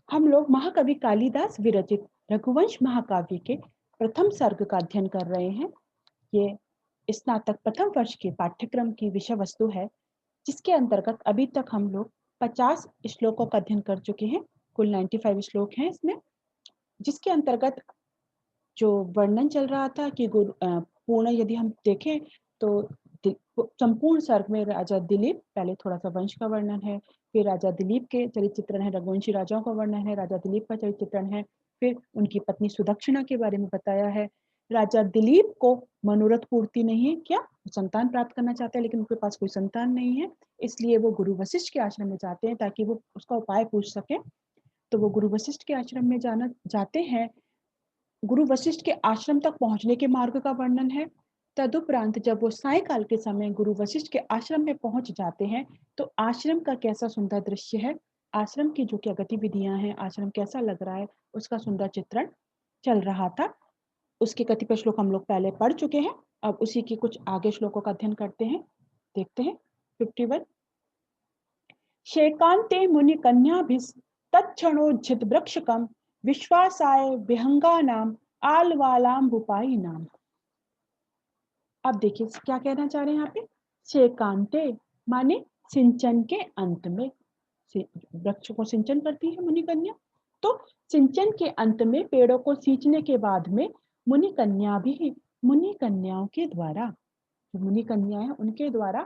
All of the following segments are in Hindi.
हम लोग महाकवि कालिदास विरचित रघुवंश महाकाव्य के प्रथम सर्ग का अध्ययन कर रहे हैं। ये स्नातक प्रथम वर्ष के पाठ्यक्रम की विषय वस्तु है, जिसके अंतर्गत अभी तक हम लोग 50 श्लोकों का अध्ययन कर चुके हैं। कुल 95 श्लोक हैं इसमें, जिसके अंतर्गत जो वर्णन चल रहा था कि पूर्ण यदि हम देखें तो संपूर्ण सर्ग में राजा दिलीप, पहले थोड़ा सा वंश का वर्णन है, फिर राजा दिलीप के चरित्र चित्रण है, रघुवंशी राजाओं का वर्णन है, राजा दिलीप का चरित्र चित्रण है, फिर उनकी पत्नी सुदक्षिणा के बारे में बताया है। राजा दिलीप को मनोरथ पूर्ति नहीं है, क्या संतान प्राप्त करना चाहते हैं लेकिन उनके पास कोई संतान नहीं है, इसलिए वो गुरु वशिष्ठ के आश्रम में जाते हैं ताकि वो उसका उपाय पूछ सके। तो वो गुरु वशिष्ठ के आश्रम में जाते हैं। गुरु वशिष्ठ के आश्रम तक पहुंचने के मार्ग का वर्णन है। तदुपरांत जब वो सायंकाल के समय गुरु वशिष्ठ के आश्रम में पहुंच जाते हैं तो आश्रम का कैसा सुंदर दृश्य है, आश्रम की जो क्या गतिविधियां हैं, आश्रम कैसा लग रहा है, उसका सुंदर चित्रण चल रहा था। उसके कतिपय श्लोक हम लोग पहले पढ़ चुके हैं, अब उसी के कुछ आगे श्लोकों का अध्ययन करते हैं। देखते हैं 51। शेकांते मुनि कन्याभिस तत्क्षणोज्झित वृक्षकम विश्वासाय विहंगानाम आलवालाम्बुपायिनाम। अब देखिए क्या कहना चाह रहे हैं यहाँ पे। शेकांते माने सिंचन के अंत में, वृक्ष को सिंचन करती है मुनि कन्या, तो सिंचन के अंत में पेड़ों को सींचने के बाद में मुनि कन्या भी, मुनि कन्याओं के द्वारा, जो मुनि कन्या है उनके द्वारा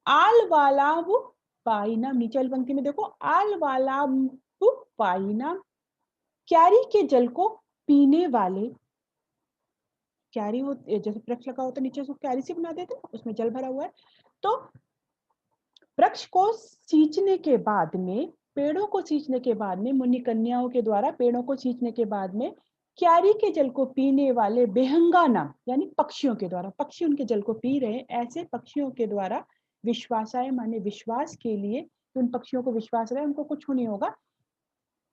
आल वाला वो पाइना, नीचे वाली पंक्ति में देखो, आल वाला वो पाइना, क्यारी के जल को पीने वाले, क्यारी हो जैसे वृक्ष लगा होता है नीचे उसको क्यारी से बना देते हैं, उसमें जल भरा हुआ है, तो वृक्ष को सींचने के बाद में, पेड़ों को सींचने के बाद में, मुनि कन्याओं के द्वारा पेड़ों को सींचने के बाद में क्यारी के जल को पीने वाले बेहंगाना यानी पक्षियों के द्वारा, पक्षी उनके जल को पी रहे हैं, ऐसे पक्षियों के द्वारा विश्वासाय माने विश्वास के लिए, उन पक्षियों को विश्वास रहे उनको कुछ नहीं होगा,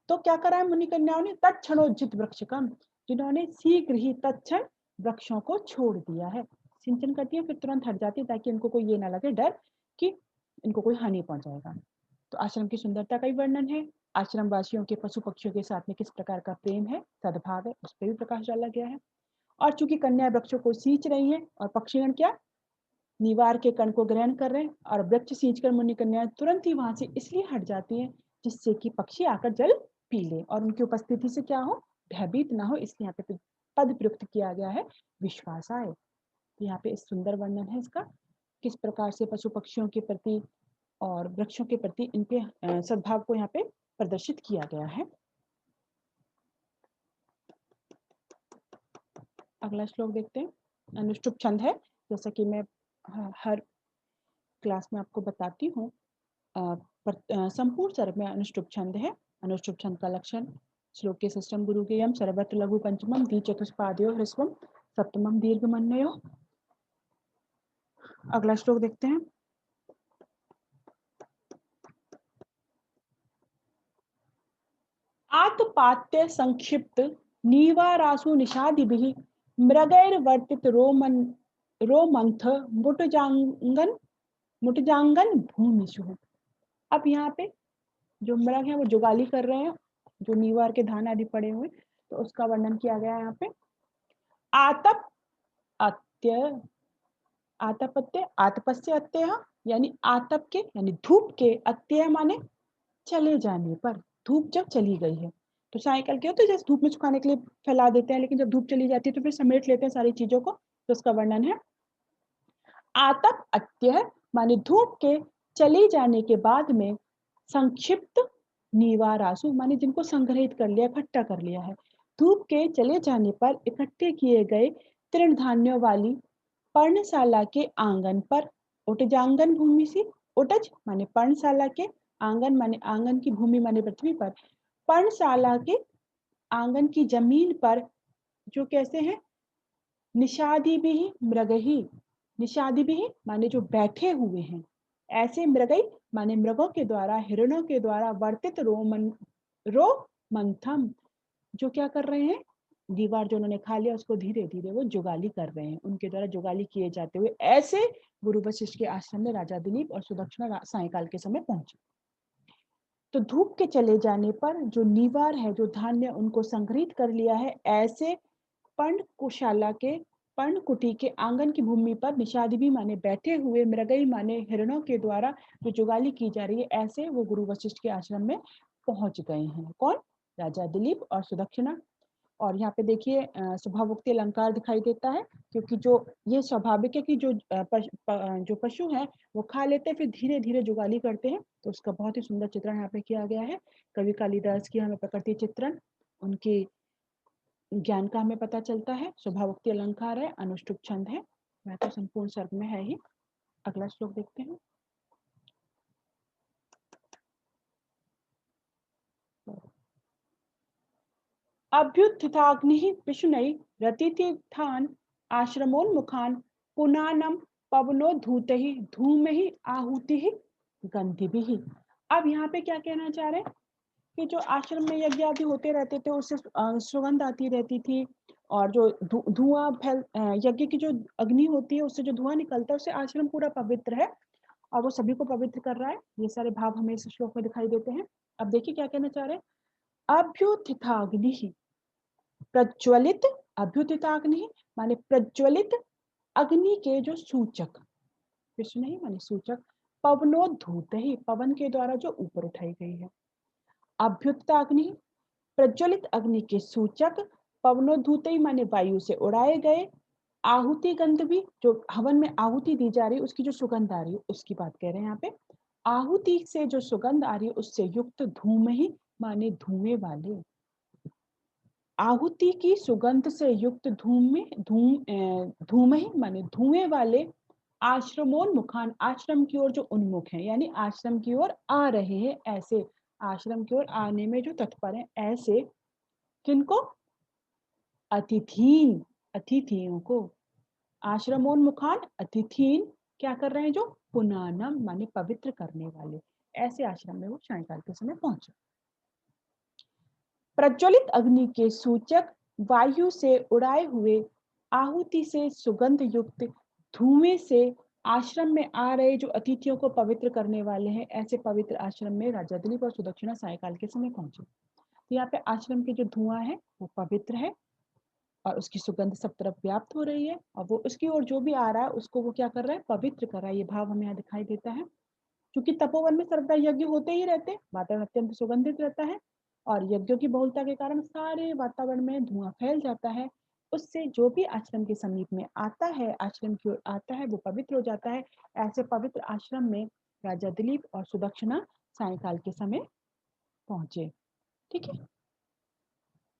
तो क्या करा है मुनि कन्याओं ने, तत्क्षणोज्झित वृक्षकम, जिन्होंने शीघ्र ही तत्क्षण वृक्षों को छोड़ दिया है, सिंचन करती है फिर तुरंत हट जाती है ताकि उनको कोई ये ना लगे डर कि इनको कोई हानि पहुंचाएगा। तो आश्रम की सुंदरता का ही वर्णन है, आश्रम वासियों के पशु पक्षियों के साथ में किस प्रकार का प्रेम है, सद्भाव है, उस पर भी प्रकाश डाला गया है। और चूंकि कन्या वृक्षों को सींच रही है और पक्षीगण क्या निवार के कण को ग्रहण कर रहे हैं, और वृक्ष सींचकर मुनि कन्या तुरंत ही वहां से इसलिए हट जाती है जिससे कि पक्षी आकर जल पी ले और उनकी उपस्थिति से क्या हो, भयभीत ना हो, इसलिए यहाँ पे पद प्रयुक्त किया गया है विश्वासाय। यहाँ पे इस सुंदर वर्णन है इसका, किस प्रकार से पशु पक्षियों के प्रति और वृक्षों के प्रति इनके सद्भाव को यहाँ पे प्रदर्शित किया गया है। अगला श्लोक देखते हैं, अनुष्टुप छंद है, जैसा कि मैं हर क्लास में आपको बताती हूँ। संपूर्ण सर्ग में अनुष्टुप छंद है। अनुष्टुप छंद का लक्षण, श्लोक के सिस्टम गुरु के यम सर्वत्र लघु पंचमम दी चतुष्पादयो ह्रस्वम सप्तमम दीर्घ मन्यो। अगला श्लोक देखते हैं, आतपात्य संक्षिप्त नीवारासु निषादिभिः मृगैर्वर्तित रोमंथ मुटजांगन भूमिषु। अब यहाँ पे जो मृग है वो जुगाली कर रहे हैं, जो नीवार के धान आदि पड़े हुए, तो उसका वर्णन किया गया है यहाँ पे। आतप अत्य, आतपत्य आतपस्य अत्यय यानी आतप के यानी धूप के, अत्यय माने चले जाने पर, धूप जब चली गई है, तो साइकिल क्या होता है जैसे धूप में सुखाने के लिए फैला देते हैं, लेकिन जब धूप चली जाती है तो फिर समेट लेते हैं सारी चीजों को, तो उसका वर्णन है। आतप अत्यय माने धूप के चले जाने के बाद में, संक्षिप्त निवारासु माने जिनको संग्रहित कर लिया, इकट्ठा कर लिया है, धूप के चले जाने पर इकट्ठे किए गए तृण धान्यों वाली पर्णशाला के आंगन पर, उटजांगन भूमि से, उटज माने पर्णशाला के, आंगन माने आंगन की, भूमि माने पृथ्वी पर, पर्णशाला के आंगन की जमीन पर, जो कैसे हैं, निषादी भी मृग ही, निषादी भी माने जो बैठे हुए हैं, ऐसे मृगई माने मृगों के द्वारा, हिरणों के द्वारा वर्तित रोमंथम, जो क्या कर रहे हैं, दीवार जो उन्होंने खा लिया उसको धीरे धीरे वो जुगाली कर रहे हैं, उनके द्वारा जुगाली किए जाते हुए ऐसे गुरु वशिष्ठ के आश्रम में राजा दिलीप और सुदक्षिणा सायंकाल के समय पहुंचे। तो धूप के चले जाने पर जो नीवार है, जो धान्य उनको संग्रहित कर लिया है, ऐसे पर्णकुशाला के पर्णकुटी के आंगन की भूमि पर निषादिनी माने बैठे हुए, मृगई माने हिरणों के द्वारा जो जुगाली की जा रही है, ऐसे वो गुरु वशिष्ठ के आश्रम में पहुंच गए हैं। कौन? राजा दिलीप और सुदक्षिणा। और यहाँ पे देखिए स्वभावोक्ति अलंकार दिखाई देता है, क्योंकि जो ये स्वाभाविक है कि जो पशु है वो खा लेते हैं, फिर धीरे धीरे जुगाली करते हैं। तो उसका बहुत ही सुंदर चित्रण यहाँ पे किया गया है। कवि कालिदास की हमें प्रकृति चित्रण, उनके ज्ञान का हमें पता चलता है। स्वभावोक्ति अलंकार है, अनुष्टुप छंद है, वह तो संपूर्ण सर्ग में है ही। अगला श्लोक देखते हैं। अभ्युत्थिताग्निः पिशुनै रतिथिथान् आश्रमोन्मुखान् पुनानं पवनोद्धूतैः धूमैः आहुतिः गन्धिभिः। अब यहाँ पे क्या कहना चाह रहे हैं कि जो आश्रम में यज्ञ आदि होते रहते थे, उससे सुगंध आती रहती थी, और जो धुआं फैल यज्ञ की जो अग्नि होती है, उससे जो धुआं निकलता है, उससे आश्रम पूरा पवित्र है और वो सभी को पवित्र कर रहा है। ये सारे भाव हमें इस श्लोक में दिखाई देते हैं। अब देखिए क्या कहना चाह रहे हैं। अभ्युत्थिताग्निः प्रज्वलित, अभ्युदिताग्नि माने प्रज्वलित अग्नि के जो सूचक, कृष्ण ही माने सूचक, पवनोद्धूत ही पवन के द्वारा जो ऊपर उठाई गई है। अभ्युत्ताग्नि प्रज्वलित अग्नि के सूचक, पवनोद्धूत माने वायु से उड़ाए गए, आहुति गंध भी जो हवन में आहुति दी जा रही है उसकी जो सुगंध आ रही है उसकी बात कह रहे हैं यहाँ पे। आहुति से जो सुगंध आ रही है उससे युक्त धूम ही माने धुएं वाले, आहुति की सुगंध से युक्त धूम ही माने धुएं वाले, आश्रमोन्मुखान आश्रम की ओर जो उन्मुख है, यानी आश्रम की ओर आ रहे हैं, ऐसे आश्रम की ओर आने में जो तत्पर है, ऐसे किनको? अतिथीन, अतिथियों को। आश्रमोन्मुखान अतिथीन क्या कर रहे हैं? जो पुनानम माने पवित्र करने वाले, ऐसे आश्रम में वो सायंकाल के समय पहुंचे। प्रज्वलित अग्नि के सूचक, वायु से उड़ाए हुए, आहुति से सुगंध युक्त धुएं से आश्रम में आ रहे जो अतिथियों को पवित्र करने वाले हैं, ऐसे पवित्र आश्रम में राजा दिलीप और सुदक्षिणा सायंकाल के समय पहुंचे। तो यहाँ पे आश्रम के जो धुआं है वो पवित्र है और उसकी सुगंध सब तरफ व्याप्त हो रही है, और वो उसकी ओर जो भी आ रहा है उसको वो क्या कर रहा है? पवित्र कर रहा है। ये भाव हमें यहाँ दिखाई देता है। क्योंकि तपोवन में सर्वदा यज्ञ होते ही रहते, वातावरण अत्यंत सुगंधित रहता है, और यज्ञों की बहुलता के कारण सारे वातावरण में धुआं फैल जाता है। उससे जो भी आश्रम के समीप में आता है, आश्रम की ओर आता है, वो पवित्र हो जाता है। ऐसे पवित्र आश्रम में राजा दिलीप और सुदक्षिणा सायंकाल के समय पहुंचे। ठीक है,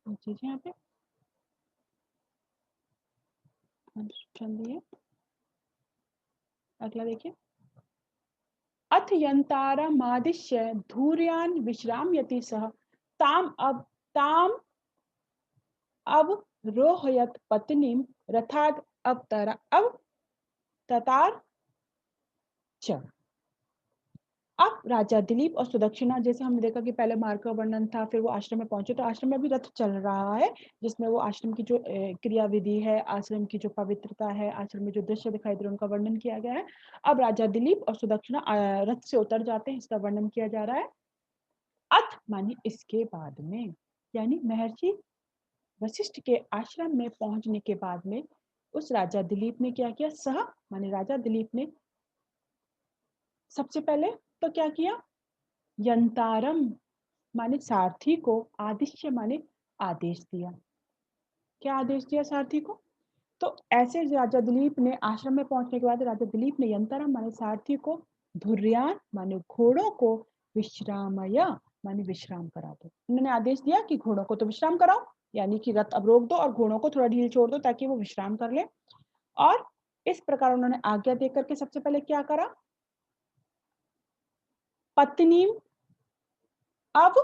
चीजें यहाँ पे अगला देखिए। अथ यंतारमादिश्य धूर्यान् विश्राम्यति सः ताम अवरोहयत पत्नीम रथाद अब ततार च। अब राजा दिलीप और सुदक्षिणा, जैसे हमने देखा कि पहले मार्ग का वर्णन था, फिर वो आश्रम में पहुंचे, तो आश्रम में भी रथ चल रहा है, जिसमें वो आश्रम की जो क्रिया विधि है, आश्रम की जो पवित्रता है, आश्रम में जो दृश्य दिखाई दे रहे हैं उनका वर्णन किया गया है। अब राजा दिलीप और सुदक्षिणा रथ से उतर जाते हैं, इसका वर्णन किया जा रहा है। अथ माने इसके बाद में, यानी महर्षि वशिष्ठ के आश्रम में पहुंचने के बाद में उस राजा दिलीप ने क्या किया? सह माने राजा दिलीप ने सबसे पहले तो क्या किया? यंतारम माने सारथी को, आदिश्य माने आदेश दिया। क्या आदेश दिया सारथी को? तो ऐसे राजा दिलीप ने आश्रम में पहुंचने के बाद राजा दिलीप ने यंतारम माने सारथी को, धुर्यान माने घोड़ों को, विश्रामया माने विश्राम करा दो। उन्होंने आदेश दिया कि घोड़ों को तो विश्राम कराओ, यानी कि रथ अब रोक दो और घोड़ों को थोड़ा ढील छोड़ दो ताकि वो विश्राम कर ले। और इस प्रकार उन्होंने आज्ञा देकर के सबसे पहले क्या करा? पत्नी अब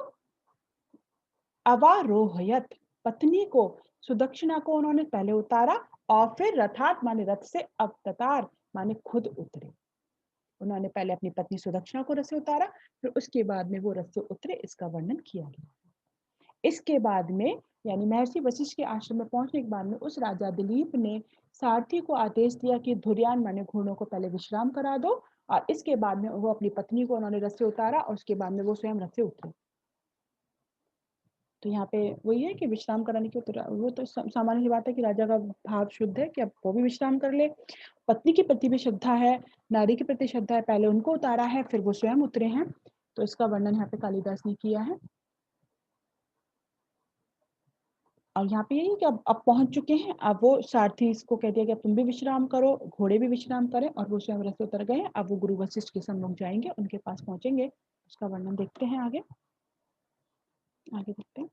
अवारोहयत, पत्नी को सुदक्षिणा को उन्होंने पहले उतारा, और फिर रथात माने रथ से अवततार माने खुद उतरे। उन्होंने पहले अपनी पत्नी सुदक्षिणा को रथ से उतारा, फिर उसके बाद में वो रथ से उतरे, इसका वर्णन किया गया। इसके बाद में यानी महर्षि वशिष्ठ के आश्रम में पहुंचने के बाद में उस राजा दिलीप ने सारथी को आदेश दिया कि धुर्यान माने घोड़ों को पहले विश्राम करा दो, और इसके बाद में वो अपनी पत्नी को उन्होंने रथ से उतारा और उसके बाद में वो स्वयं रथ से उतरे। तो यहाँ पे वही है कि विश्राम कराने की वो तो सामान्य सी बात है कि राजा का भाव शुद्ध है कि अब वो भी विश्राम कर ले। पत्नी के प्रति भी श्रद्धा है, नारी के प्रति श्रद्धा है, पहले उनको उतारा है फिर वो स्वयं उतरे हैं। तो इसका वर्णन यहाँ पे कालिदास ने किया है। और यहाँ पे यही कि अब पहुंच चुके हैं, अब वो सारथी इसको कह दिया कि अब तुम भी विश्राम करो, घोड़े भी विश्राम करें, और वो स्वयं रथ से उतर गए। अब वो गुरु वशिष्ठ के संग जाएंगे, उनके पास पहुंचेंगे। उसका वर्णन देखते हैं आगे देखते हैं।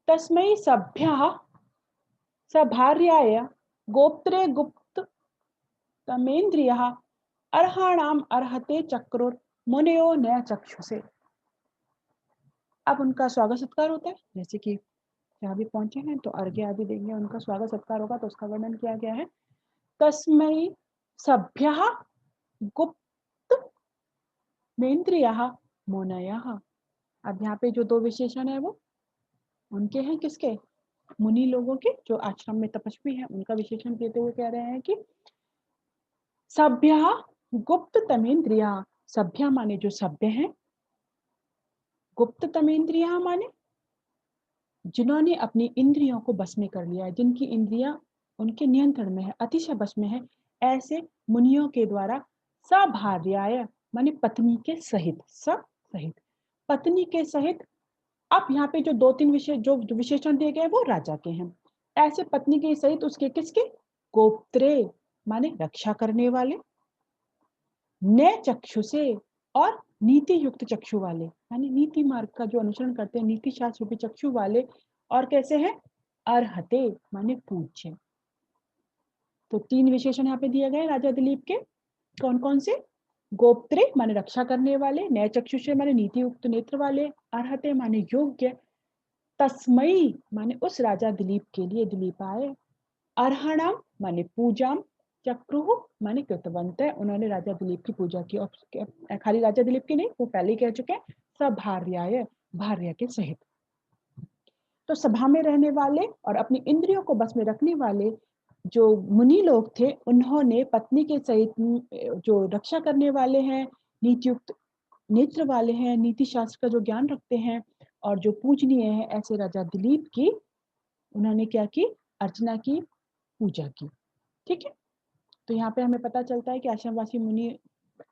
तस्मै सभ्यः सभार्याय गोप्त्रे गुप्त तमेन्द्रियः अर्हाणाम अर्हते चक्रोर मुनयो न चक्षुषे। अब उनका स्वागत सत्कार होता है, जैसे कि जहाँ भी पहुंचे हैं तो अर्घ्य आदि देंगे, उनका स्वागत सत्कार होगा। तो उसका वर्णन किया गया है। तस्मै सभ्यः गुप्त मेन्द्रियः मुनयः। अब यहाँ पे जो दो विशेषण है वो उनके हैं, किसके? मुनि लोगों के, जो आश्रम में तपस्वी हैं, उनका विशेषण देते हुए कह रहे हैं कि सभ्य गुप्त तमेन्द्रिया। सभ्य माने जो सभ्य हैं, गुप्त तमेन्द्रिया माने जिन्होंने अपनी इंद्रियों को बस में कर लिया है, जिनकी इंद्रियां उनके नियंत्रण में है, अतिशय बस में है, ऐसे मुनियों के द्वारा सभार्याय माने पत्नी के सहित, सब सहित, पत्नी के सहित। अब यहाँ पे जो दो तीन जो विशेषण दिए गए वो राजा के हैं। ऐसे पत्नी के सहित उसके किसके? गोप्त्रे माने रक्षा करने वाले, न चक्षु से और नीति युक्त चक्षु वाले, यानी नीति मार्ग का जो अनुसरण करते हैं, नीति शास्त्र रूपी चक्षु वाले। और कैसे हैं? अर्हते माने पूज्य। तो तीन विशेषण यहाँ पे दिए गए राजा दिलीप के। कौन कौन से? गोप्त्रे माने रक्षा करने वाले, नय चक्षुषे माने नीति युक्त नेत्र वाले, अर्हते माने योग्य, तस्मयी माने उस राजा दिलीप के लिए, दिलीप आए, अर्हणाम माने पूजाम, चक्रुह माने कृतवंत है, उन्होंने राजा दिलीप की पूजा की। और खाली राजा दिलीप की नहीं, वो पहले ही कह चुके हैं, सब भार्याय, भार्या के सहित। तो सभा में रहने वाले और अपनी इंद्रियों को बस में रखने वाले जो मुनि लोग थे, उन्होंने पत्नी के सहित जो रक्षा करने वाले हैं, नीतियुक्त नेत्र वाले हैं, नीति शास्त्र का जो ज्ञान रखते हैं और जो पूजनीय है, ऐसे राजा दिलीप की उन्होंने क्या की? अर्चना की, पूजा की। ठीक है। तो यहाँ पे हमें पता चलता है कि आश्रमवासी मुनि,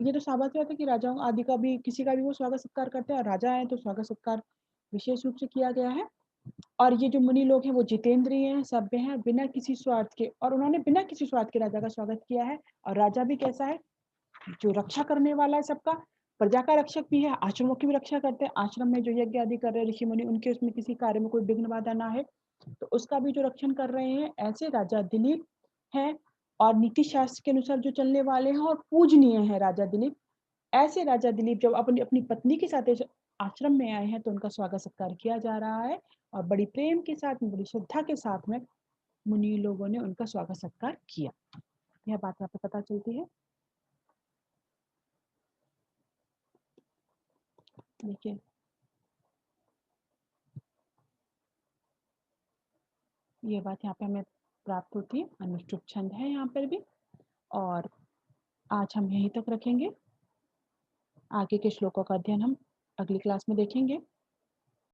ये तो साबित होता है कि राजाओं आदि का भी, किसी का भी वो स्वागत सत्कार करते हैं, और राजा है तो स्वागत सत्कार विशेष रूप से किया गया है। और ये जो मुनि लोग हैं वो जितेंद्रिय हैं, सभ्य हैं, बिना किसी स्वार्थ के, और उन्होंने बिना किसी स्वार्थ के राजा का स्वागत किया है। और राजा भी कैसा है? जो रक्षा करने वाला है सबका, प्रजा का रक्षक भी है, आश्रमों की भी रक्षा करते हैं। आश्रम में जो यज्ञ आदि कर रहे हैं ऋषि मुनि, उनके उसमें किसी कार्य में कोई विघ्न बाधा ना है, तो उसका भी जो रक्षण कर रहे हैं, ऐसे राजा दिलीप हैं। और नीति शास्त्र के अनुसार जो चलने वाले हैं और पूजनीय है राजा दिलीप। ऐसे राजा दिलीप जब अपनी अपनी पत्नी के साथ आश्रम में आए हैं, तो उनका स्वागत सत्कार किया जा रहा है, और बड़ी प्रेम के साथ, बड़ी श्रद्धा के साथ में मुनि लोगों ने उनका स्वागत सत्कार किया। यह बात यहाँ पे पता चलती है। देखिए, ये बात यहाँ पे हमें प्राप्त होती है। अनुष्टुप छंद है यहाँ पर भी। और आज हम यहीं तक रखेंगे। आगे के श्लोकों का अध्ययन हम अगली क्लास में देखेंगे।